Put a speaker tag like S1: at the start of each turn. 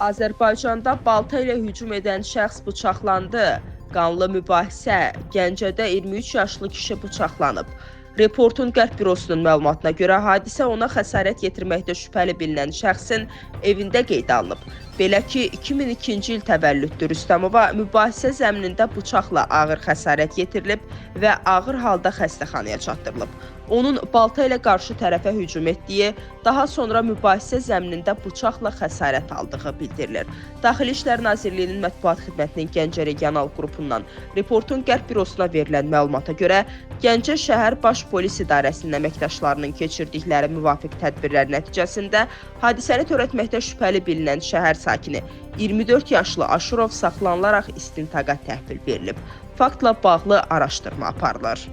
S1: Azərbaycanda balta ilə hücum edən şəxs bıçaqlandı. Qanlı mübahisə, Gəncədə 23 yaşlı kişi bıçaqlanıb. Reportun Qərb bürosunun məlumatına görə hadisə ona xəsarət yetirməkdə şübhəli bilinən şəxsin evində qeydə alınıb. Belə ki, 2002-ci il təvəllüddür Rüstəmova mübahisə zəminində bıçaqla ağır xəsarət yetirilib və ağır halda xəstəxanaya çatdırılıb. Onun balta ilə qarşı tərəfə hücum etdiyi, daha sonra mübahisə zəminində bıçaqla xəsarət aldığı bildirilir. Daxili İşlər Nazirliyinin Mətbuat Xidmətinin Gəncə Regional Qrupundan reportun Qərb bürosuna verilən məlumata görə Gəncə şəhər Baş Polis İdarəsinin əməkdaşlarının keçirdikləri müvafiq tədbirlər nəticəsində hadisəni törətməkdə şübhəli bilinən şəhər sakini 24 yaşlı Aşurov saxlanılaraq istintaqa təhvil verilib. Faktla bağlı araşdırma aparılır.